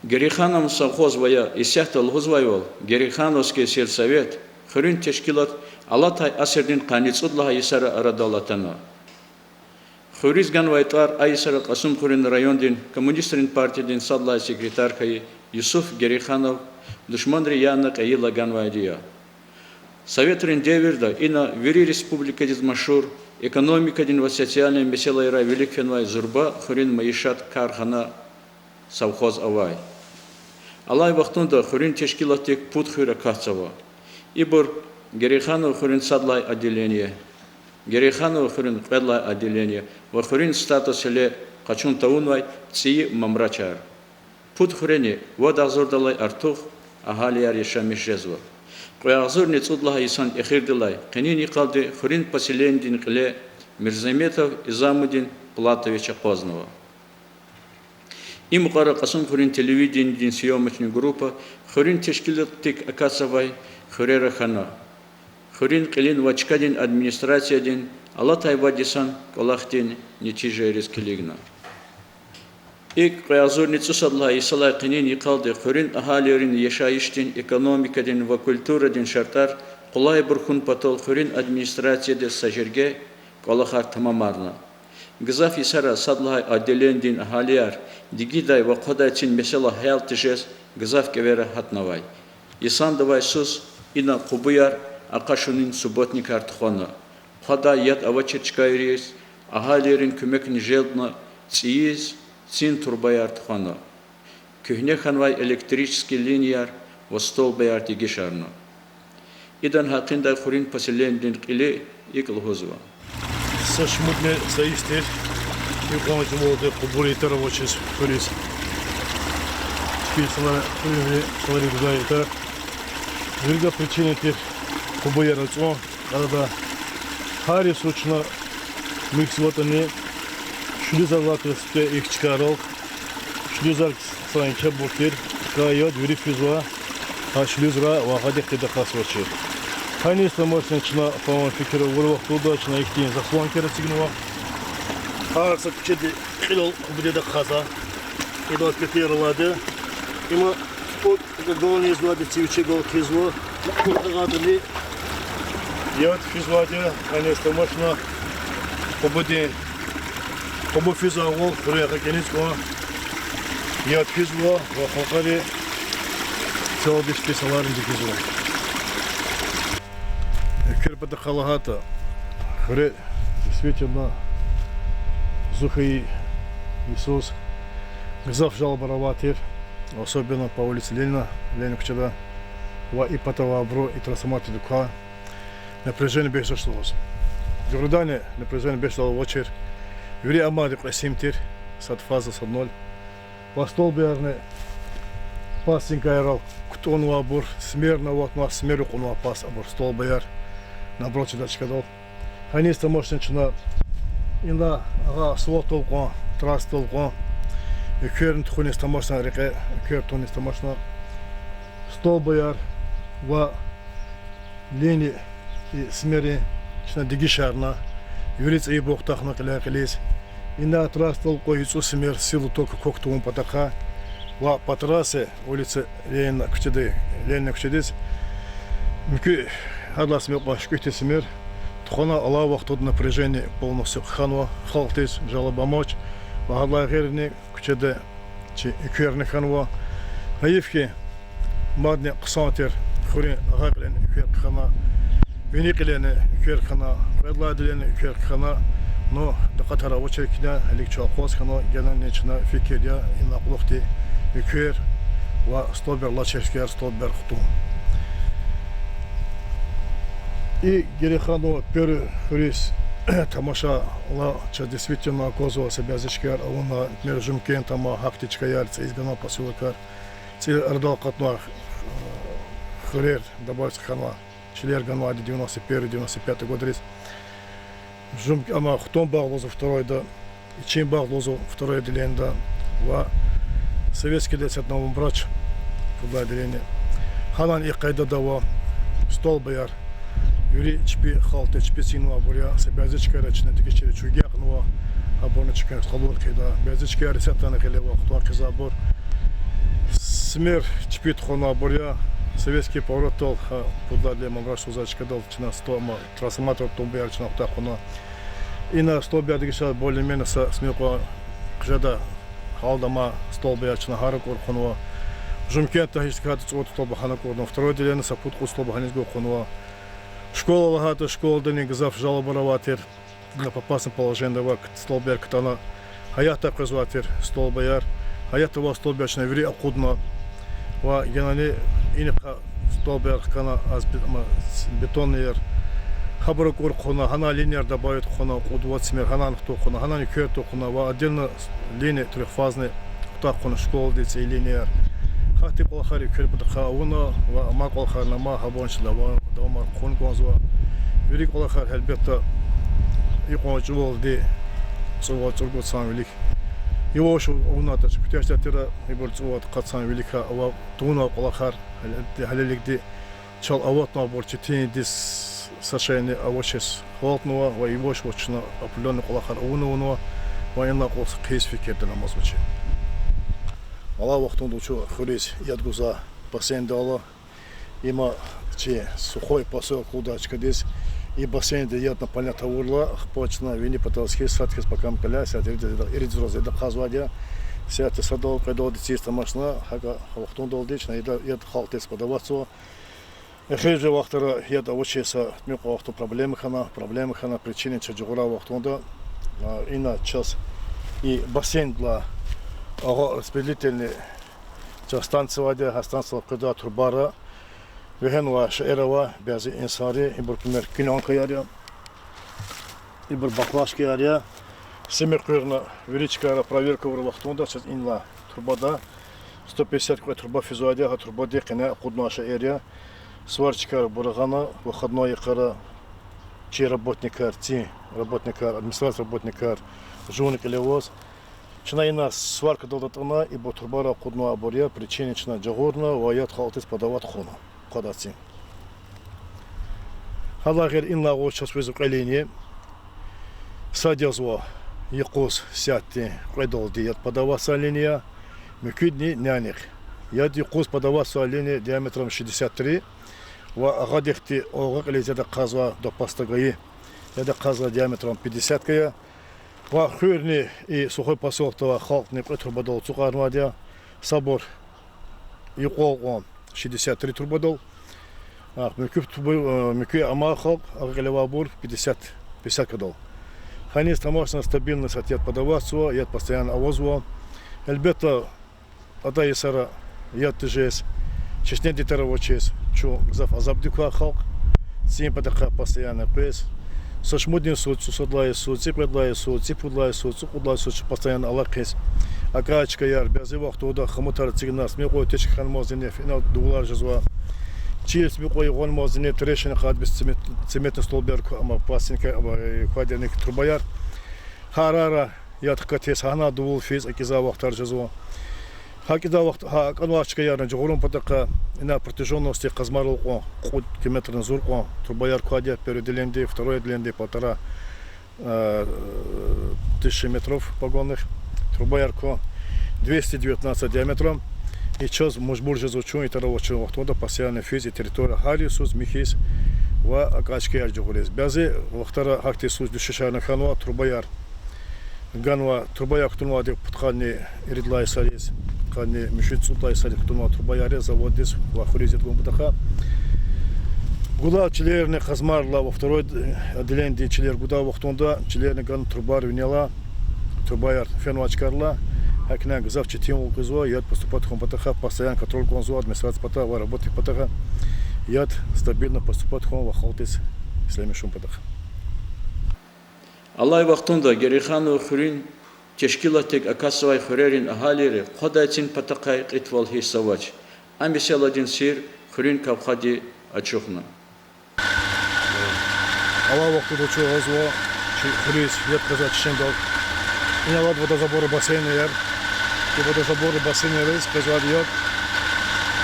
Гериханом совхоз вая исяхтал гузвайвал, Герихановский сельсовет, хрюн тешкилат, Алатай асердин каницудлаха исара арадалатана. Хуризган вайтар айсара Касум Хурин райондин коммунистин партиядин садлай секретаркай Юсуф Гериханов душманри яна каила ганвайдия. Советрин деверда ина вери республика дизмашур экономика дин ва социальная меселайра великфенвай зурба Хурин маишат кархана совхоз авай. Алай вахтунда Хурин тешкилатик пут хура кацава. Ибор Гериханов Хурин садлай отделение. Гериханов Хурин кведлай отделение. Ва Хурин статус ле качун таунвай ци мамрачар. Пут Хурини водазурдалай артух ахалияр ешамишезва. Куязур нецудлаха исан эхирдилай. Кенини калды Хурин поселендин кле Мирзаметов Изамудин Платовича Познова. Им кара Касум Хурин телевидение съемочная группа Хурин тешкилаттик акасавай Хурера хана. Хурин килин вачкадин администрация дин Алатай вадисан колахтин ничиже рискилигна. Ик куязурницу садла исалай кинин икалды Хурин ахалерин яшайштин экономика дин ва культура дин шартар кулай бурхун патол Хурин администрация де сажерге колахар тамамарна. Гзаф исара садлай отделен дин ахалияр дигидай ва кодайчин mesela hayal тишес гзаф кевера хатнавай. Исан давай сус ина кубуяр акашунин субботник артхона. Хода яд авачечкайрис, ахалерин күмекни желдна цииз, цин турбай артхона. Кюхне ханвай электрический линияр, востол баяр тигишарно. Идан хакинда Хурин поселендин кили икл хузва. Сашмудне заистер, и помните молоды кубури таравочес Хурис. Писала Хурине Хурин гудаита. Вирга причины тех кубуя рацо, когда хари сучна миксвотани шлюзалатрсте их чкарал, шлюзал санча бутер, кайот вирифизва, а шлюзра вахадих тедахасвочи. Hani istemişsin çına falan fikri vurmak oldu çına iktiğin zaxlan kere signova. Arsa küçüdü ilol kubide kaza. İdol kötüyerladı. Ama o gol izladı çivçe gol kizlo. Kurtagadı. Yat fizladı. Hani istemişsin kubide kubu fiza gol buraya geliniz ko. Yat fizlo ve hakari çoğu dişkesaların dikizlo. Кирпата халахата, хре, действительно, Зухай Иисус, Гзав жалобараватир, особенно по улице Ленина, Ленина Кучада, и Патава Абро, и Трансформати Дука, напряжение бешошлось. В Иордане напряжение бешало в очередь, Юрий Амади Класимтир, Садфаза Садноль, Постол Биарне, Пасинка Ирал, Ктону Абур, Смирно, вот нас Смиру Куну Пас Абур, Стол Биар, напротив дачка дал. Ханеста мощнична инда ага свот толкон, трас толкон. И керн тхунеста мощна реке, кер тунеста мощна. Стол бояр ва лени и смери чна дигишарна. Юриц и бохтахна калякалис. Инда трас толко Иисус смер силу только коктуум патака. Ва по трассе улица Ленина Кучедис. Мки Адла смел пашкуйте смер, тхона Аллах вахтод напряжение полностью ханва, халтис, жалоба мочь, вагадла герни, кучеде, чи икерни ханва, наивки, мадне ксантер, хури агаклен икер хана, виниклене икер хана, предладлене икер хана, но докатара очеркина, эликчо ахос хана, генан нечна фикерия, инна плохти икер, ва столбер лачерскер, столбер хтум. И Гериханова первый Хурис тамаша ла че действительно оказывал себя зачкар, а он например жумкен тама хактичка ярца изгнал поселка цел ардал катнуар Хурер добавится ханва члер ганва 91-95 год рис жумки ама хтом баглозу второй да и чем баглозу второй отделение ва советский десят новым врач футбол отделение ханан и кайда дава стол бояр Юрий чпи халте чпи синуа буря се бязичка речне тикичери чугяк нуа абоночка халур кайда бязичка ресатана хелева хтуар кизабор смер чпит хона боря советский поворотол подали мамраш сузачка дал чина 100 трансформатор томбер чина хона и на столбе дишал более-менее смеко кжада халдама столбе чина харакор хонова жумкента хискат от столба ханакор на второй деле на сапутку столба ханизго хонова школа лагата школа дни гзав жалобараватер на попасном положении вак столбер катана хаята кызватер столбаяр хаята ва столбячна ври акудна ва генали инха столбер кана аз бетонер хабар курхуна хана линер добавит хуна кудват смер ханан хто хуна ханан кёто хуна ва отдельно линия трехфазный так хуна школа дети линер хати полхари кёрбит хауна ва макол хана ма хабончла ва дома хун конзва ври полхар албетта икончул де соват сургут сан велик его шо уната кутяштатера иборцуват катсан велика ва туна полхар халеликди чал аватна борчитин дис сашайны авочес холтнова ва его шочна определенный полхар уна ва инна кос кис фикерден намазучи ала вақтунду чо хурис ядгуза бассейндала има че сухой поселок удачка дис и бассейн де ядна понятно урла почна вини поталски садкис покам каля садирде иридзрозе да казвадя сяте садол кайдол дисиста машна хага вақтунду дич на яд халтес подавацо эхеже вақтара яд авочеса мико вақту проблемы хана причины чаджура вақтунда ина час и бассейн для распределительный станция вода, станция куда турбара, вегенва шерова, без инсари, и был пример кинонка яря, и был баклашки яря, семеркурна величка проверка в Рвахтунда, сейчас инла турбада, 150 квадратных турба физуадя, а турба декана кудна шеря, сварчика бурагана, выходной кара, чей работникар, администрация работникар, жуник или воз. Чина сварка долдатана и ботурбара кудна абория причинична джагорна ваят халтис подават хона кадаци. Халагер инна гочас везукаление садязва якос сятти кайдолди яд подаваса линия мüküдни няник. Яд якос подаваса линия диаметром 63 ва агадихти огак лезада казва до пастагаи яда казва диаметром 50 кая. Ва хурни и сухой поселок халкни трубадол цукармадия собор и колон 63 трубадол мükü ама халк агалевабур 50 кадол ханис тамашна стабильность от яд подавацу яд постоянно авозу элбета ада исара яд тжес чечне дитаровочес чу гзаф азабдиква халк сим падаха постоянно пес сошмудин суд, судлай суд, ципредлай суд, ципудлай суд, цукудлай суд, постоянно алакес. Акачка яр, без его кто-то хамутар цигнас, микой течь ханмозине, финал $2 жазва. Через микой он мозине трешен хад без цементный столберк, ама пластинка, ама квадерник трубаяр. Харара, я ткатес, хана дул физ, акиза вахтар жазва. Хакида вахт, хаканвачка яр, на джогурум потака, на протяженности казмарул код километр назур трубаяр квадя переделенде, второе деленде 1500 метров погонных, трубаярко 219 диаметром. И час мужбур жазучу и таравочу вахтода постоянно физи территория Харисус, Михис, ва акачки арджугулес. Бязи вахтара хакти суз душишарна ханва трубаяр. Ганва трубаяр ктунва дек путхани иридлай сарис. Кани мишит судлай сарис ктунва трубаяре заводис ва хуризет гумбутаха. Гуда чилерне хазмарла во второй отделении чилер гуда вахтонда чилерне ган трубар виняла трубаяр фенвачкарла. Акна гзав читим гзва яд поступат хомпатаха постоянно контроль конзу администрация патаха работы патаха яд стабильно поступат хом вахалтис исламишум патаха. Аллах вақтунда герихану хурин тешкилатек акасвай хурерин ахалири ходайцин патакай итвал хисавач. Амбисяладин сир хурин кавхади ачухна. Аллах вақтуда чугазва хурис яд каза чишендал. Инавад водозаборы бассейна яр. И водозаборы бассейна рейс казвад яд.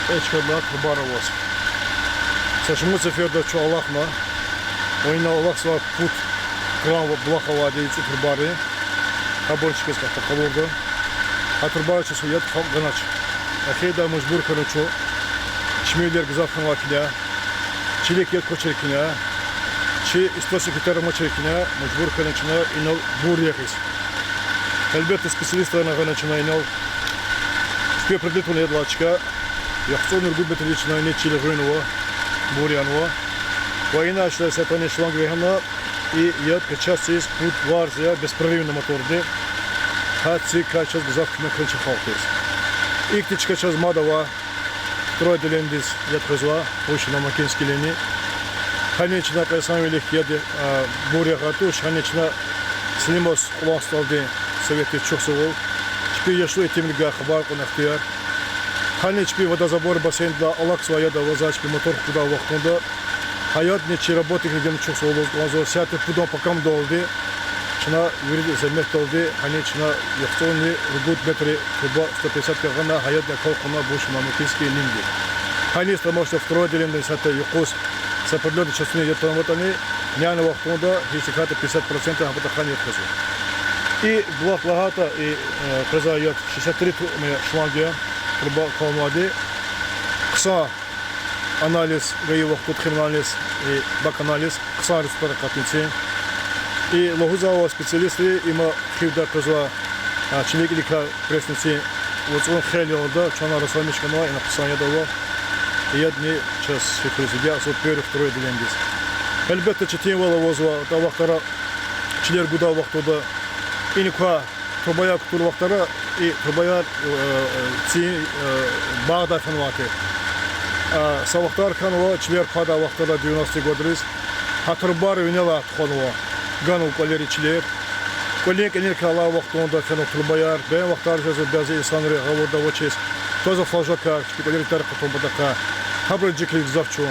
Эчкадлак баравоз. Сашму циферда чу Аллахна. Ойна Аллах сва пут кран блахова дейцу турбары. Хаборчик из как холода. А турбары часу яд ганач. ахеда мажбур канучу, чмейлер гзавхан вакиля, чилик ет кочеркиня, чи истосик итара мочеркиня, мажбур канучна инал бурьяхис. Elbette специалистlarına kanıçınayınal, спе предварительная длачка, яхтонер губетелична не чили грынова, бурянова. Война шла сатане шлангвехана и яд качасис пут варзия беспрерывно моторде. Хатси качас гзавкина крынча халтес. Иктичка час мадава, трой делендис яд хызва, ушина макински лени. Ханечна кайсамилих яды буря хатуш, ханечна снимос уласталды. Советы чухсовол. Теперь я шло этим лига хабар по нахтияр. Хани теперь водозабор бассейн да алак своя да воза теперь мотор куда вахтунда. Хаят не чи работы где чухсовол воза сяты пудом покам долды. Чина юрид замет долды. Хани чина яхтони рубут метры куба 150 кагана хаят да колкуна буш мамутинские линги. Хани стамошта второй делен да сята юкос соподлёды частные я там вот они няна вахтунда если хата 50% а потом хани отказу. И два плагата и произойдет 63 шлангия, труба колмады, кса анализ, гаевых кутхим анализ и бак анализ, кса респира капницы. И логузава специалисты има хивда казва человек или пресницы, вот он хелил да, чана расамичка но и написание дало. И я дни час фикризидя, со первый второй делендис. Эльбетта четыре вала возва, та вахтара члер гуда вахтуда. И никакая трубая культура вахтара и трубая багда фанваты. Савахтар ханова члер пада вахтара 90 годы. А трубар винела ханова гану колери члер. Коллег энеркала вахтонда фану трубаяр. Бен вахтар жазу бязи инсанри гавода вочес. Тоже флажакар. Колери тарка томбадака. Хабраджикли завчу.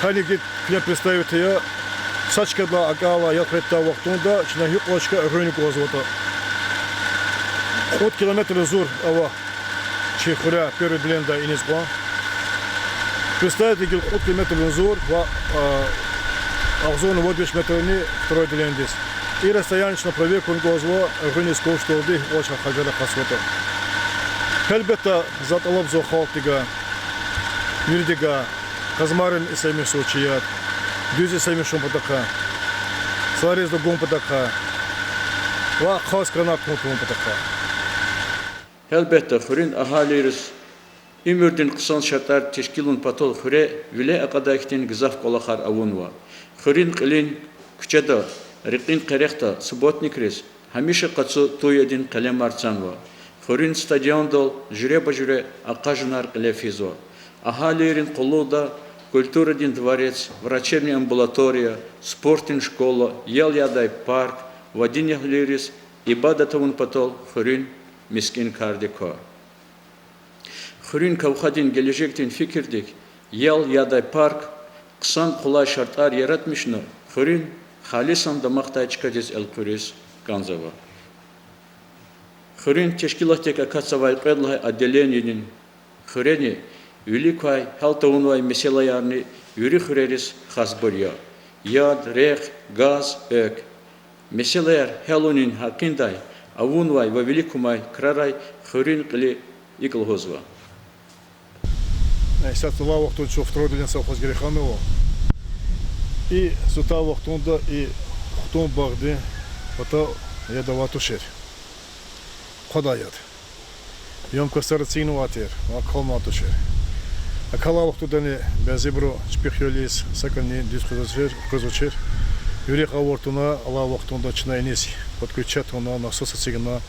Хали гит клеп представит я. Сачка да агала я предта вахтунда чина юклочка рынок возвота. От километра зур ава чехуря первый бленда инизба. Представьте, от километра зур ва ахзон водиш метрни второй блендис. И расстояние на проверку возво рынок скоштолды очень хажара хасвота. Хелбета заталаб зо халтига юридига казмарын исами сочият. Düzce saymışım pataka, sarız da gom pataka, va khas kanat mutum pataka. Elbette fırın ahaliriz. İmürdün kısan şartlar teşkilun patol fıre vile akadaktin gızaf kolakar avunva. Fırın qilin küçeda, riqin qerekta, subotnikriz. Hamişe qatsu toyedin qalem artsanva. Fırın stadiondol jüre bajüre aqajunar qilefizva. Ahalirin qolluda культурный дворец, врачебная амбулатория, спортная школа, Ял-Ядай парк, Вадиня Лирис, Ибадатовун Патол, Хурин, Мискин Кардико. Хурин Кавхадин Гележектин Фикирдик, Ял-Ядай парк, Ксан Кулай Шартар Яратмишно, Хурин, Халисан Дамахтайчка Диз Эл-Курис, Ганзава. Хурин Тешкилахтека Кацавай Педлай отделением Хурени, Великой халтаунвай меселаярни юри хурерис хасбурья. Яд, рех, газ, эк. Меселаяр хелунин хакиндай, авунвай во великумай крарай хурин кли иклгозва. Сейчас лавах тут что второй день совхоз Гериханова. И сута вахтунда и хтун барды, это я давал тушер. Ходает. Ёмко сарцину ватер, а колма тушер. А калавах туда не безибро чпихёлис сакани дискузачер. Юрий Хавортуна лавах туда чнайнис подключат она насоса сигна.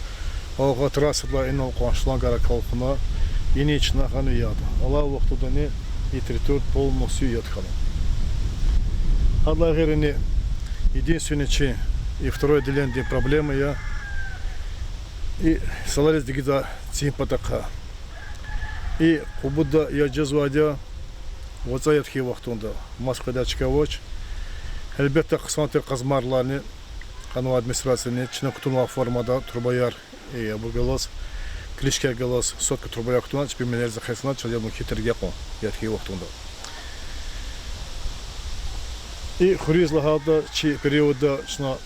Ага трасла инал шлангара колпна инична хану яд. Лавах туда не и территория полностью яд хану. Адлагерни единственное че и второй деленде проблемы я и саларис дигида цимпатака. И кубуда я джазвадя вот за этих вахтунда маскадачка воч. Элбетта ксантер казмарларни хану администрацияны чина кутуна формада трубаяр и абугалас клишке галас сотка трубаяр кутуна теперь меня захайсна чалядну хитергяко ятки вахтунда. И хуризлагада чи периода чина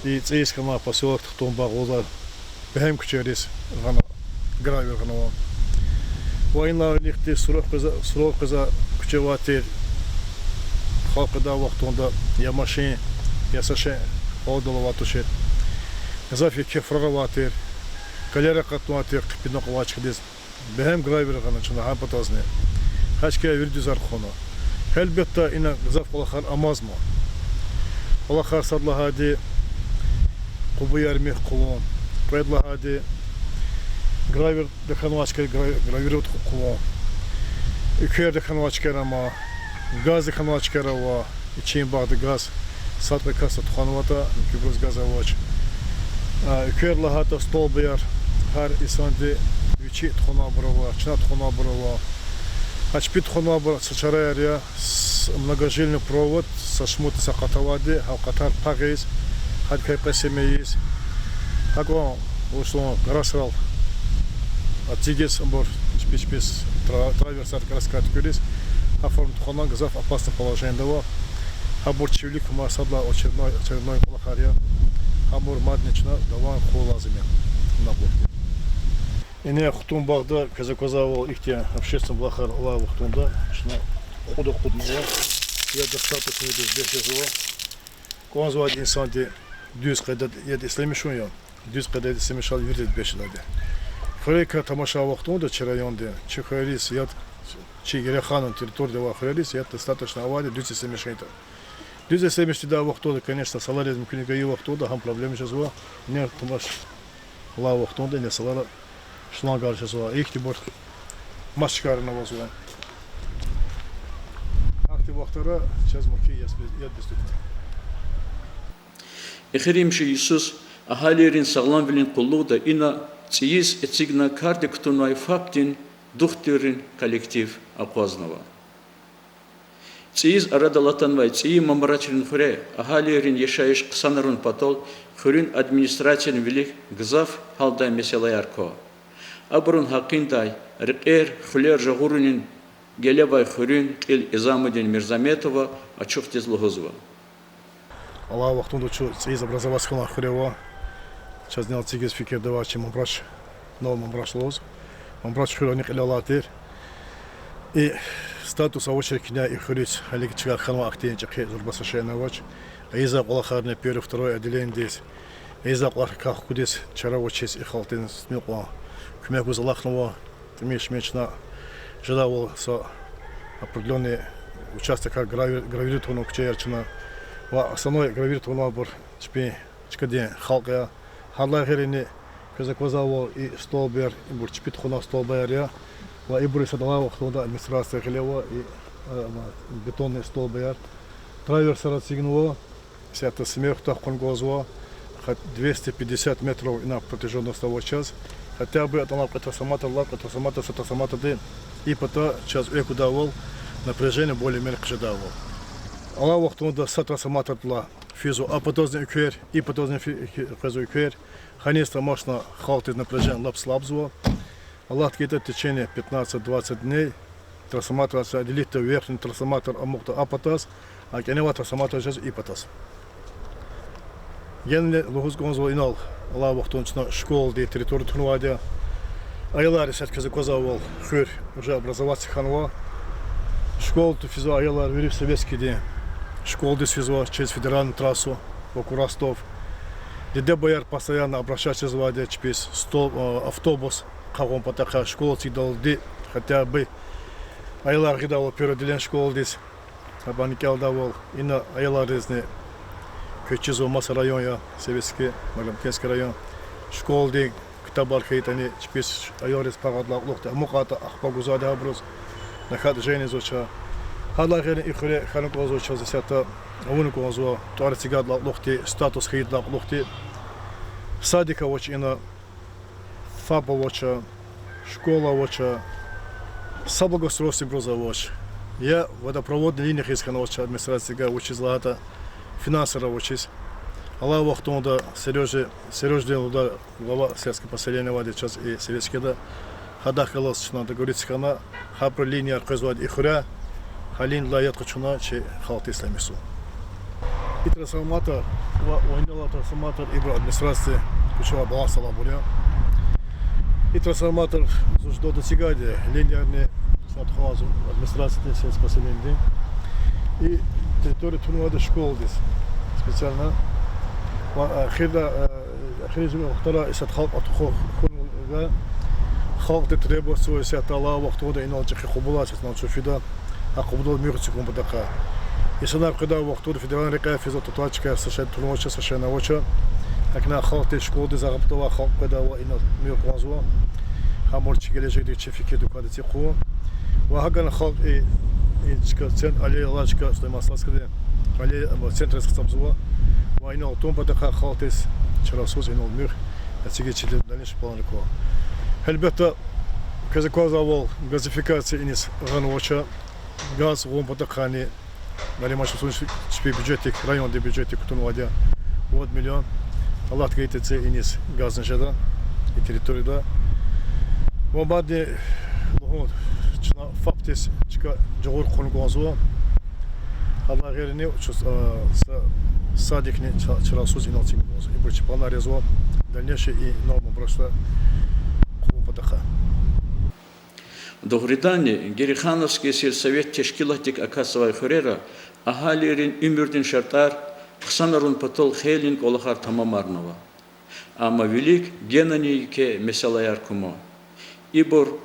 и цейскана поселок Томбагоза бэхэм кучерис гана гравер ганова. Война лихти сурок каза күчеватер. Халкыда вақтонда я машин, я саше одоловатушер. Зафи кефрароватер. Калера катуатер, кипиноковачка дез. Бехем грайвер ганачына хам патазне. Хачке вирдюзар хона. Elbette ina zaf olakar amazma. Olakar sadla hadi kubu yermih kulon. Predla hadi graver de kanvaçker graver kulon. Üker de kanvaçker ama gaz de kanvaçker ama için bağdı gaz sat ve kasa tuhanvata kübrüz gaz avaç. Üker lahata stol bayar her isandi üçi tuhana brava, çna tuhana brava. Ачпит хонабра сачарая многожильный провод со шмуты сакатавади, хавкатар пагейс, хадкай песемеис. Хаго ушло гарасрал атигес амбор спис траверс от краскат кюрис, оформ тухана газав опасное положение дава. Хабор чивлик масадла очередной полахария. Хабор маднична даван холазиме на блоке. Ине хутун багда казаковал ихте общественный блахар ла хутунда, шна худо худного. Я достаточно безбежезо. Конзу один санти дюз кадет яд ислемишун я. Дюз кадет ислемишал вирдет бешладе. Хрейка тамаша вахтунда чарайонде. Чехарис яд чигереханон территория ва хрейис яд достаточно авади дюз ислемишейта. Дюз ислемишти да вахтунда, конечно, саларизм книга и вахтунда, хам проблемы жезва. Не тамаш ла вахтунда не салара. Шлагар жазуа, ихти бор масчкарына возуа. Акти вақтара час мурки яд бестүтүн. Эхеримши Иисус ахалерин саглам билин куллугда ина циис эцигна карди ктунай фактин духтерин коллектив апознава. Циис арадалатанвай ции мамрачрин хуре ахалерин ешаиш ксанарун патол хурин административен велик гзав халдай меселаярко. Абрун хакинтай рикер хулер жагурунин гелебай хурин ил изамудин Мирзаметова ачуфтиз лугузва. Аллах вахтунду чу циз образовательного хурева. Час днял цигез фикер давачи мамбрач нов мамбрач лоз. Мамбрач хуроник илалатир. И статус очередь кня и хурить халик чигар ханва актин чахе зурбасашена вач. Айза кулахарне первый второй отделение здесь. Айза кулахар кудес чара очес и халтин смело. Кмек узалахнуло, имеешь мечна, ждал со определенный участок гравирования кчерчина. Основной гравирование был чпи чкаде халка. Хадлахерини казаковал и столбер, и был чпит хуна столберя. И был садала хтода администрация хлева и бетонный столбер. Траверс рассигнуло, вся эта смерть так конгозва, 250 метров на протяженность того часа. Хотя бы это лапка трансформатор, дым. И потом сейчас эку давал, напряжение более-менее давал. Allah vaxtında sat transformatorla физу, а потом укер, и потом физу укер. Ханистра мощно халтит напряжение лап слабзво. Allah где-то в течение 15-20 дней трансформатор отделит верхний трансформатор амукта апатас, а кенева трансформатор сейчас и патас. Генли лугузгонзво инал. Allah vaxtında школ де территорию тхнуадя. Айлар сет казаковал хыр уже образоваться ханва. Школ ту физу айлар вери советский день. Школ де физу через федеральную трассу вокруг Ростов. Где бояр постоянно обращаться с вадя через автобус. Как он потака школ цидал де хотя бы айлар гидал первый день школ здесь. Абаникал давал и на айлар резне. Köçüzü Masa rayon ya, Seveski, Maglamkenski rayon. Şkolda kitabar kayıtani, çıpis ayarız pagadlar lokta, mukata akbaguzade habruz. Nakat jeni zoça. Hala gene ikhre khanuk zoça zasata, avunuk zoça, tarsigadlar lokti, status kayıtlar lokti. Sadika voçina, faba voça, школа voça, sabagostrosti broza voç. Я водопроводная линия хискановича администрация учит злата. Финансово учись. Аллах вахтунда Сережден удар глава сельского поселения вади час и советский да. Хадах халас чна договориться хана хапр линия арказвад и хуря халин лаят кучуна че халт исламису. И трансформатор войнала трансформатор ибра администрации кучуа балансала буря. и трансформатор до достигания линейной отхвазу администрации сельскохозяйственной и территория Турмада школ здесь специально. Хризм вахтара из отхал отхо хунга халты требует свой сятала вахтода иначе хубулас на чуфида акубдол мирциком бадака. Если на когда вахтода федеральная река физотатуачка совершенно турмоча совершенно оча как на халты школы заработала халк когда ина мирквазуа хаморчи geleceği çefike dukada tiku ваган халк и центр аллея лачка что масласкade аллея центр сабзуа война том бадака халтес чарасоз инол мир отсигечили дальнейший план реко. Эльбета казаковал газификация инис ранвоча газ вон бадакани налимаш спи бюджетик районный бюджетик кутунвадя вот миллион аллах гейтеце инис газнжада и территорияда вобаде лохот чна фаптес чка жогор конгозо аллах герне садикне чарасоз иналцин боз и больше плана резо дальнейший и норма просто купатаха. До Гридани Герихановский сельсовет тешкилатик акасовай хурера ахалирин умердин шартар ксанарун потол хейлинг олахар тамамарнова. Ама велик генанийке месалаяр кумо. Ибор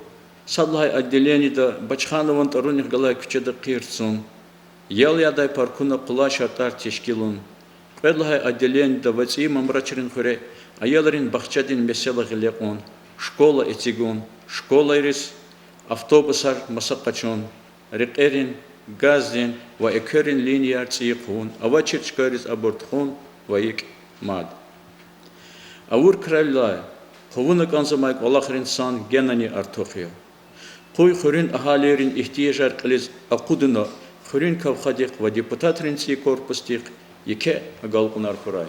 садлай отделение да Бачханован таруних галай кучеда кирцун. Ел ядай паркуна пула шартар тешкилун. Педлай отделение да ваци мамрачрин хуре аяларин бахчадин месала гилекун. Школа этигун. Школа ирис автобусар масакачон. Рекерин газдин ва экерин линия цикун. Авачичкарис абортхун ва ик мад. Аур крайлай ховуна канзамайк Аллахрин сан генани артохио. Куй хурин ахалерин ихтияжар кализ акудуна хурин кавхадик ва депутатрин ци корпустик яке агалкунар хурай.